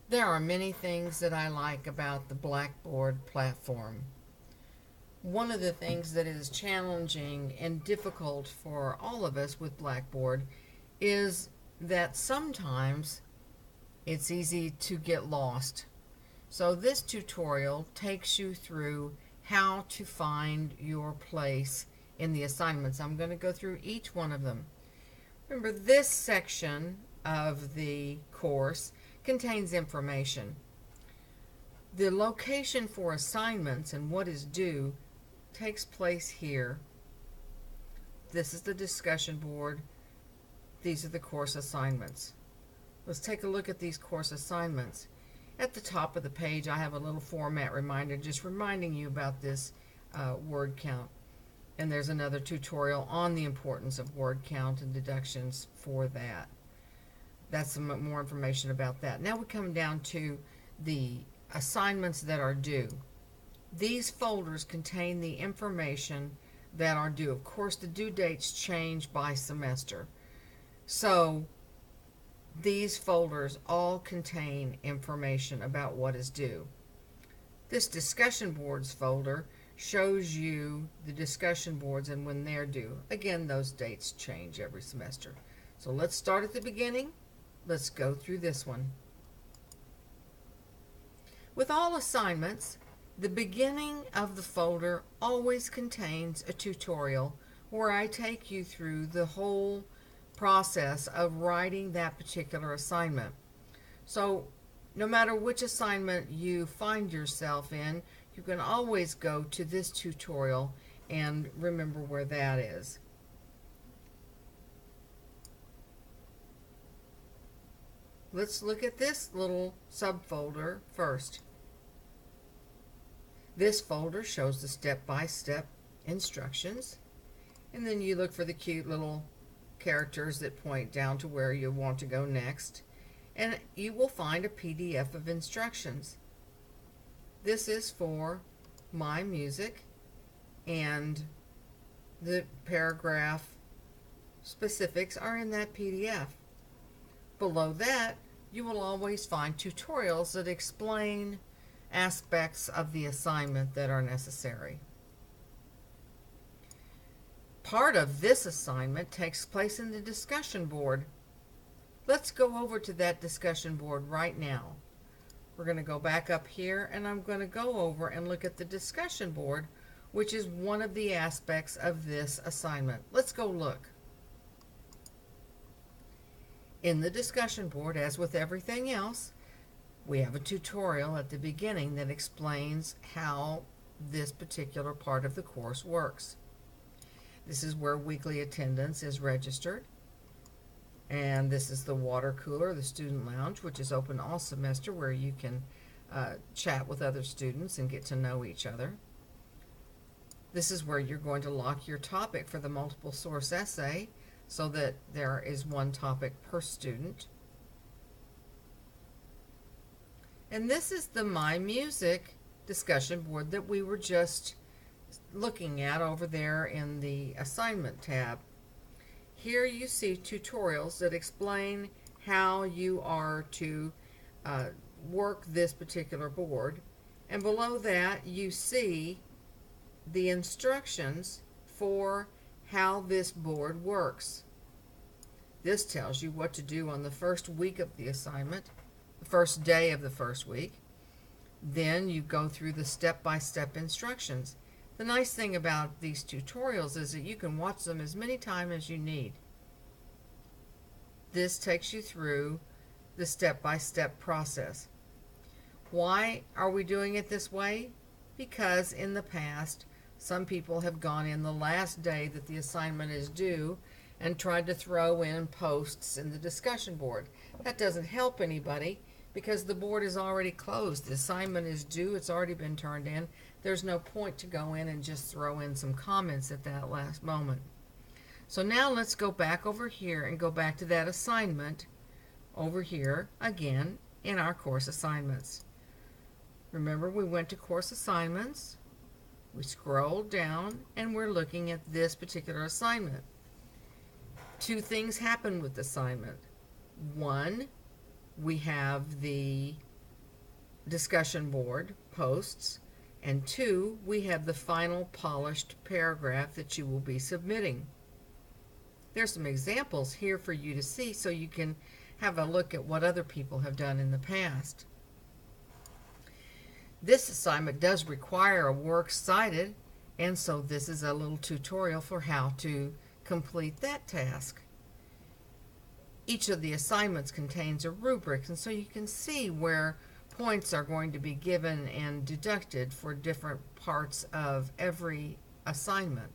There are many things that I like about the Blackboard platform. One of the things that is challenging and difficult for all of us with Blackboard is that sometimes it's easy to get lost. So this tutorial takes you through how to find your place in the assignments. I'm going to go through each one of them. Remember, this section of the course contains information. The location for assignments and what is due takes place here. This is the discussion board. These are the course assignments. Let's take a look at these course assignments. At the top of the page, I have a little format reminder just reminding you about this word count. And there's another tutorial on the importance of word count and deductions for that. That's some more information about that. Now we come down to the assignments that are due. These folders contain the information that are due. Of course, the due dates change by semester. So these folders all contain information about what is due. This discussion boards folder shows you the discussion boards and when they're due. Again, those dates change every semester. So let's start at the beginning. Let's go through this one. With all assignments, the beginning of the folder always contains a tutorial where I take you through the whole process of writing that particular assignment. So no matter which assignment you find yourself in, you can always go to this tutorial and remember where that is. Let's look at this little subfolder first. This folder shows the step-by-step instructions, and then you look for the cute little characters that point down to where you want to go next, and you will find a PDF of instructions. This is for my music, and the paragraph specifics are in that PDF. Below that, you will always find tutorials that explain aspects of the assignment that are necessary. Part of this assignment takes place in the discussion board. Let's go over to that discussion board right now. We're going to go back up here and I'm going to go over and look at the discussion board, which is one of the aspects of this assignment. Let's go look. In the discussion board, as with everything else, we have a tutorial at the beginning that explains how this particular part of the course works. This is where weekly attendance is registered. And this is the water cooler, the student lounge, which is open all semester where you can chat with other students and get to know each other. This is where you're going to lock your topic for the multiple source essay so that there is one topic per student. And this is the My Music discussion board that we were just looking at over there in the assignment tab. Here you see tutorials that explain how you are to work this particular board. And below that you see the instructions for how this board works. This tells you what to do on the first week of the assignment, the first day of the first week. Then you go through the step-by-step instructions. The nice thing about these tutorials is that you can watch them as many times as you need. This takes you through the step-by-step process. Why are we doing it this way? Because in the past, some people have gone in the last day that the assignment is due and tried to throw in posts in the discussion board. That doesn't help anybody because the board is already closed. The assignment is due, it's already been turned in. There's no point to go in and just throw in some comments at that last moment. So now let's go back over here and go back to that assignment over here again in our course assignments. Remember, we went to course assignments, we scrolled down, and we're looking at this particular assignment. Two things happen with the assignment. One, we have the discussion board posts, and 2, we have the final polished paragraph that you will be submitting. There's some examples here for you to see so you can have a look at what other people have done in the past. This assignment does require a works cited, and so this is a little tutorial for how to complete that task. Each of the assignments contains a rubric, and so you can see where points are going to be given and deducted for different parts of every assignment.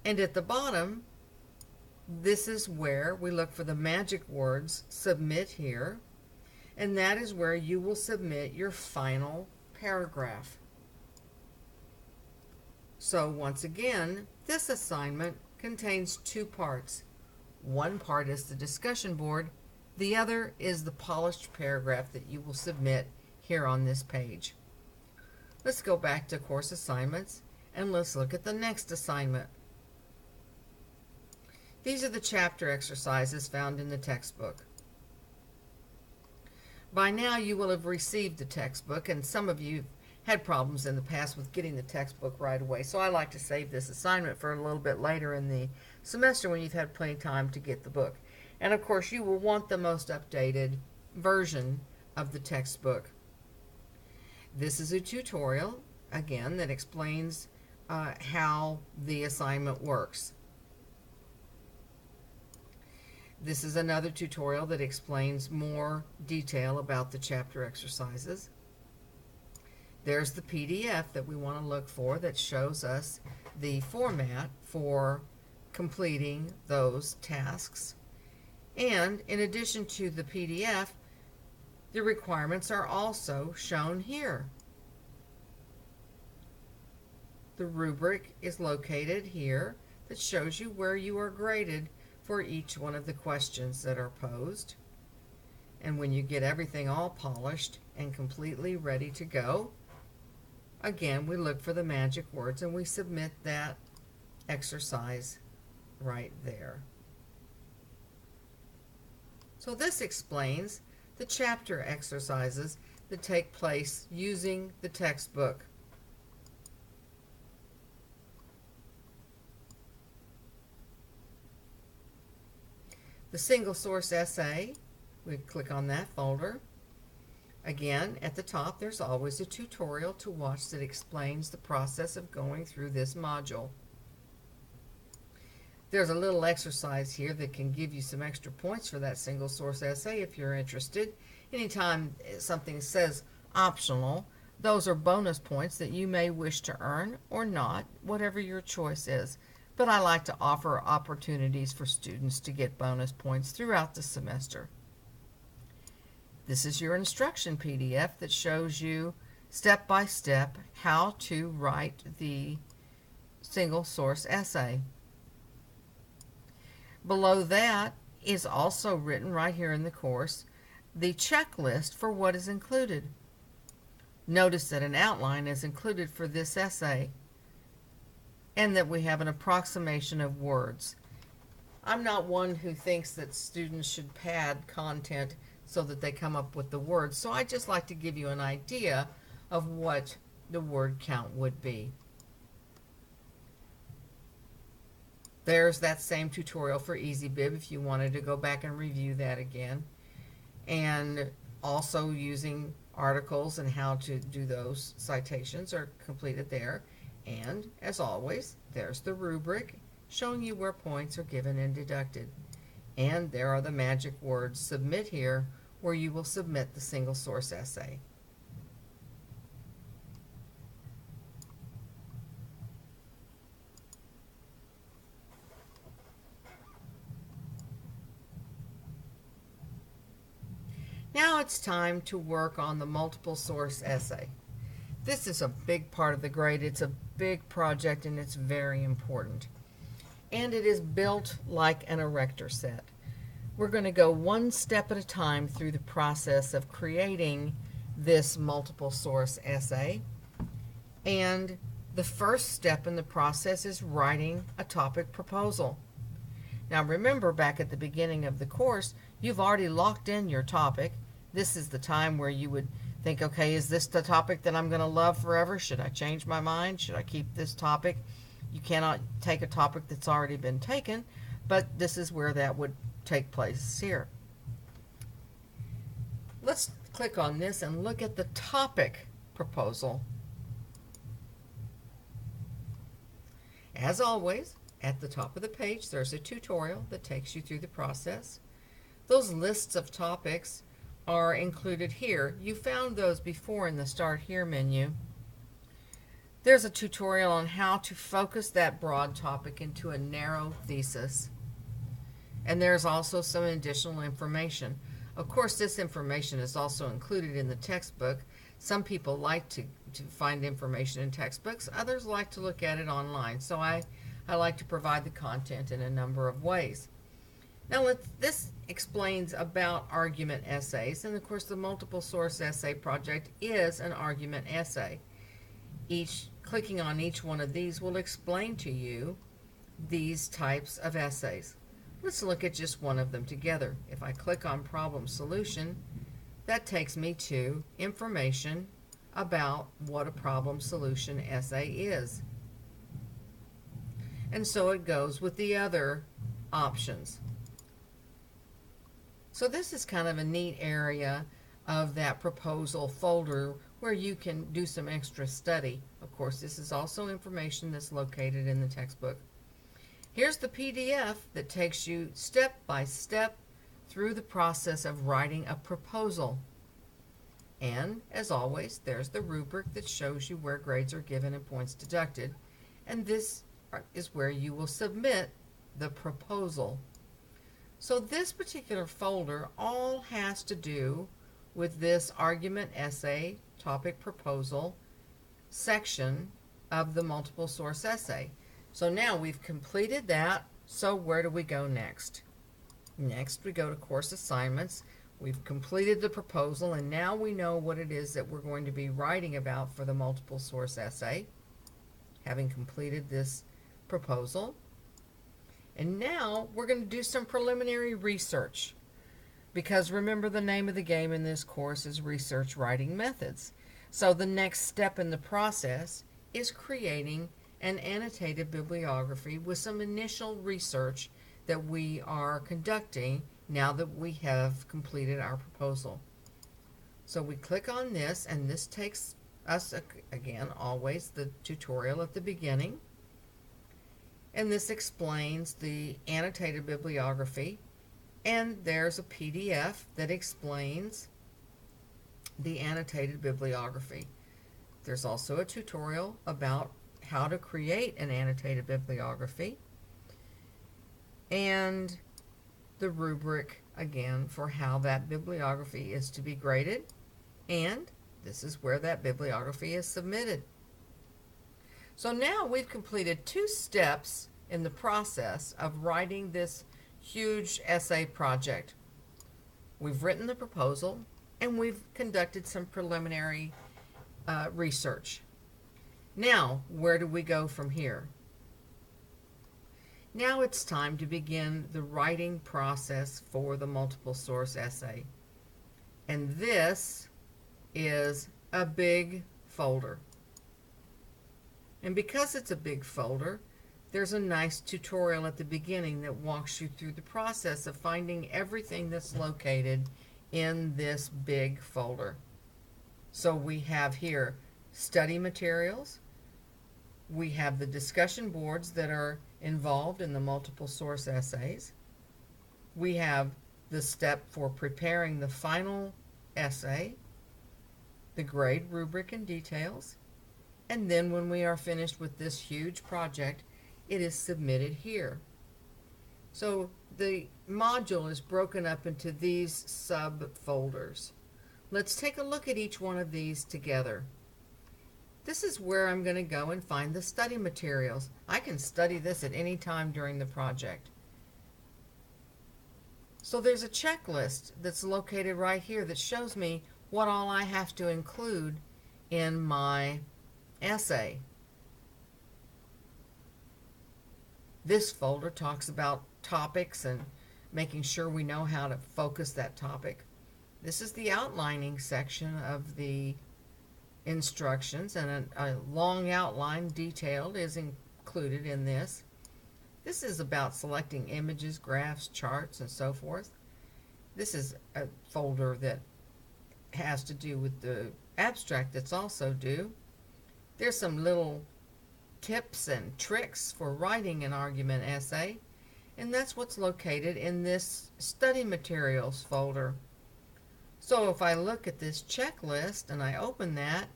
And at the bottom, this is where we look for the magic words, submit here, and that is where you will submit your final paragraph. So once again, this assignment contains 2 parts. One part is the discussion board, the other is the polished paragraph that you will submit here on this page. Let's go back to course assignments and let's look at the next assignment. These are the chapter exercises found in the textbook. By now you will have received the textbook, and some of you had problems in the past with getting the textbook right away, so I like to save this assignment for a little bit later in the semester when you've had plenty of time to get the book. And of course you will want the most updated version of the textbook. This is a tutorial, again, that explains how the assignment works. This is another tutorial that explains more detail about the chapter exercises. There's the PDF that we want to look for that shows us the format for completing those tasks. And in addition to the PDF, the requirements are also shown here. The rubric is located here that shows you where you are graded for each one of the questions that are posed. And when you get everything all polished and completely ready to go, again, we look for the magic words and we submit that exercise right there. So this explains the chapter exercises that take place using the textbook. The single source essay, we click on that folder. Again, at the top there's always a tutorial to watch that explains the process of going through this module. There's a little exercise here that can give you some extra points for that single source essay if you're interested. Anytime something says optional, those are bonus points that you may wish to earn or not, whatever your choice is. But I like to offer opportunities for students to get bonus points throughout the semester. This is your instruction PDF that shows you step by step how to write the single source essay. Below that is also written right here in the course the checklist for what is included. Notice that an outline is included for this essay and that we have an approximation of words. I'm not one who thinks that students should pad content so that they come up with the words, so I just like to give you an idea of what the word count would be. There's that same tutorial for EasyBib if you wanted to go back and review that again. And also using articles and how to do those citations are completed there. And as always, there's the rubric showing you where points are given and deducted. And there are the magic words, submit here, where you will submit the single source essay. Now it's time to work on the multiple source essay. This is a big part of the grade. It's a big project and it's very important. And it is built like an erector set. We're going to go one step at a time through the process of creating this multiple source essay. And the first step in the process is writing a topic proposal. Now remember, back at the beginning of the course, you've already locked in your topic This is the time where you would think, okay, is this the topic that I'm going to love forever? Should I change my mind? Should I keep this topic? You cannot take a topic that's already been taken, but this is where that would take place here. Let's click on this and look at the topic proposal. As always, at the top of the page, there's a tutorial that takes you through the process. Those lists of topics are included here. You found those before in the Start Here menu. There's a tutorial on how to focus that broad topic into a narrow thesis. And there's also some additional information. Of course, this information is also included in the textbook. Some people like to find information in textbooks. Others like to look at it online. So I like to provide the content in a number of ways. Now, this explains about argument essays. And of course, the multiple source essay project is an argument essay. Clicking on each one of these will explain to you these types of essays. Let's look at just one of them together. If I click on problem solution, that takes me to information about what a problem solution essay is. And so it goes with the other options. So this is kind of a neat area of that proposal folder where you can do some extra study. Of course, this is also information that's located in the textbook. Here's the PDF that takes you step by step through the process of writing a proposal. And, as always, there's the rubric that shows you where grades are given and points deducted. And this is where you will submit the proposal. So this particular folder all has to do with this argument essay topic proposal section of the multiple source essay. So now we've completed that. So where do we go next? Next we go to course assignments. We've completed the proposal, and now we know what it is that we're going to be writing about for the multiple source essay, having completed this proposal. And now we're going to do some preliminary research, because remember, the name of the game in this course is research writing methods. So the next step in the process is creating an annotated bibliography with some initial research that we are conducting now that we have completed our proposal. So we click on this, and this takes us, again, always the tutorial at the beginning. And this explains the annotated bibliography. And there's a PDF that explains the annotated bibliography. There's also a tutorial about how to create an annotated bibliography, and the rubric again for how that bibliography is to be graded, and this is where that bibliography is submitted. So now we've completed 2 steps in the process of writing this huge essay project. We've written the proposal, and we've conducted some preliminary research. Now, where do we go from here? Now it's time to begin the writing process for the multiple source essay. And this is a big folder. And because it's a big folder, there's a nice tutorial at the beginning that walks you through the process of finding everything that's located in this big folder. So we have here study materials. We have the discussion boards that are involved in the multiple source essays. We have the step for preparing the final essay, the grade rubric and details, and then when we are finished with this huge project, it is submitted here. So the module is broken up into these subfolders. Let's take a look at each one of these together. This is where I'm going to go and find the study materials. I can study this at any time during the project. So there's a checklist that's located right here that shows me what all I have to include in my essay. This folder talks about topics and making sure we know how to focus that topic. This is the outlining section of the instructions, and a long outline detailed is included in this. This is about selecting images, graphs, charts, and so forth. This is a folder that has to do with the abstract that's also due. There's some little tips and tricks for writing an argument essay, and that's what's located in this study materials folder. So if I look at this checklist and I open that,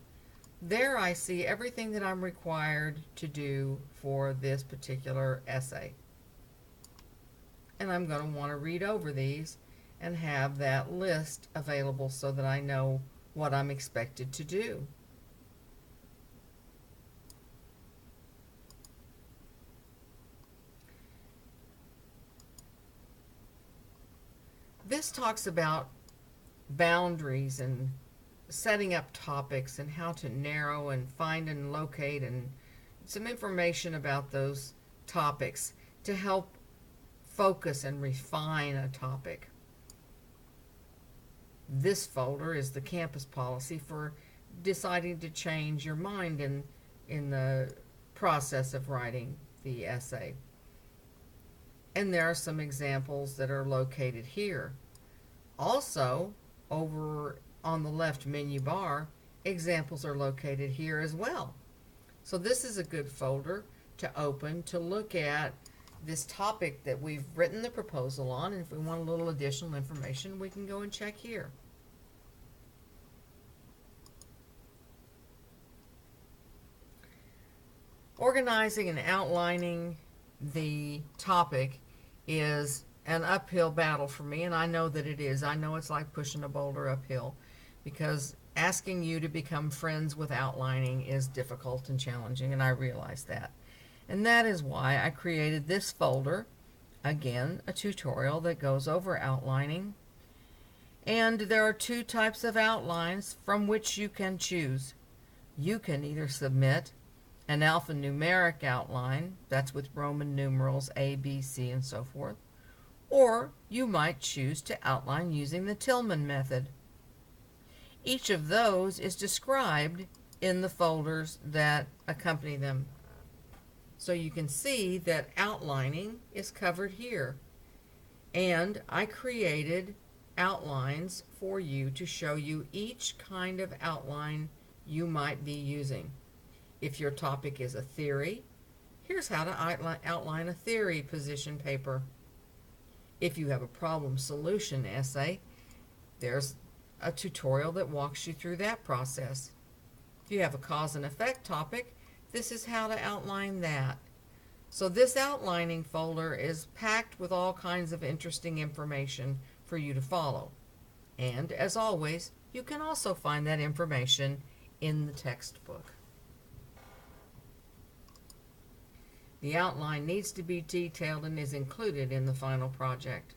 there I see everything that I'm required to do for this particular essay. And I'm going to want to read over these and have that list available so that I know what I'm expected to do. This talks about boundaries and setting up topics and how to narrow and find and locate, and some information about those topics to help focus and refine a topic. This folder is the campus policy for deciding to change your mind in the process of writing the essay. And there are some examples that are located here. Also, over on the left menu bar, examples are located here as well. So this is a good folder to open to look at this topic that we've written the proposal on, and if we want a little additional information, we can go and check here. Organizing and outlining the topic is an uphill battle for me, and I know that it is. I know it's like pushing a boulder uphill, because asking you to become friends with outlining is difficult and challenging, and I realize that. And that is why I created this folder, again, a tutorial that goes over outlining. And there are two types of outlines from which you can choose. You can either submit an alphanumeric outline, that's with Roman numerals A, B, C, and so forth, or you might choose to outline using the Tillman method. Each of those is described in the folders that accompany them. So you can see that outlining is covered here. And I created outlines for you to show you each kind of outline you might be using. If your topic is a theory, here's how to outline a theory position paper. If you have a problem solution essay, there's a tutorial that walks you through that process. If you have a cause and effect topic, this is how to outline that. So this outlining folder is packed with all kinds of interesting information for you to follow. And as always, you can also find that information in the textbook. The outline needs to be detailed and is included in the final project.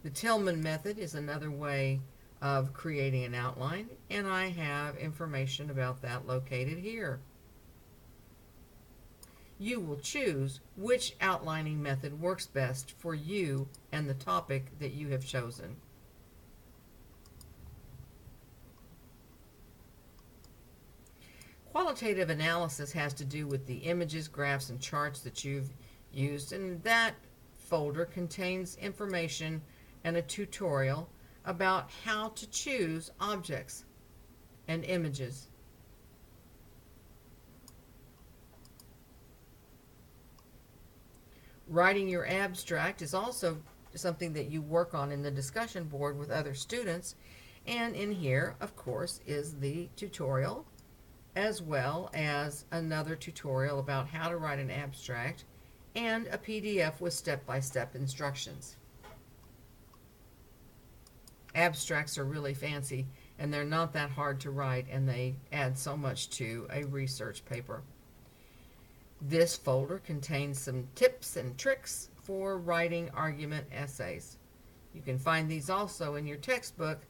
The Tillman method is another way of creating an outline, and I have information about that located here. You will choose which outlining method works best for you and the topic that you have chosen. Qualitative analysis has to do with the images, graphs, and charts that you've used, and that folder contains information and a tutorial about how to choose objects and images. Writing your abstract is also something that you work on in the discussion board with other students, and in here, of course, is the tutorial, as well as another tutorial about how to write an abstract and a PDF with step-by-step instructions. Abstracts are really fancy, and they're not that hard to write, and they add so much to a research paper. This folder contains some tips and tricks for writing argument essays. You can find these also in your textbook,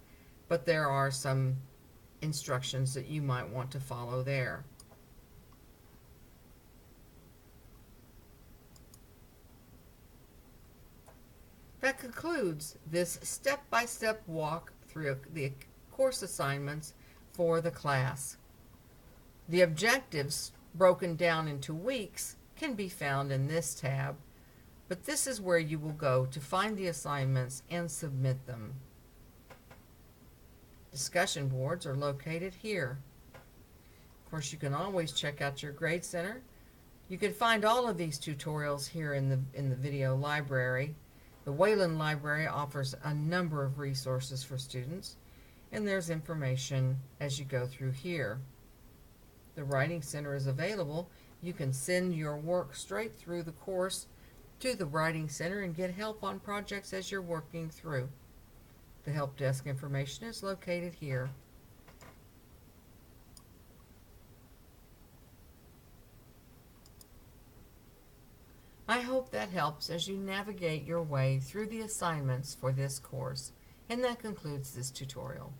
but there are some instructions that you might want to follow there. That concludes this step-by-step walk through the course assignments for the class. The objectives, broken down into weeks, can be found in this tab, but this is where you will go to find the assignments and submit them. Discussion boards are located here. Of course, you can always check out your Grade Center. You can find all of these tutorials here in the video library. The Wayland Library offers a number of resources for students, and there's information as you go through here. The Writing Center is available. You can send your work straight through the course to the Writing Center and get help on projects as you're working through. The help desk information is located here. I hope that helps as you navigate your way through the assignments for this course, and that concludes this tutorial.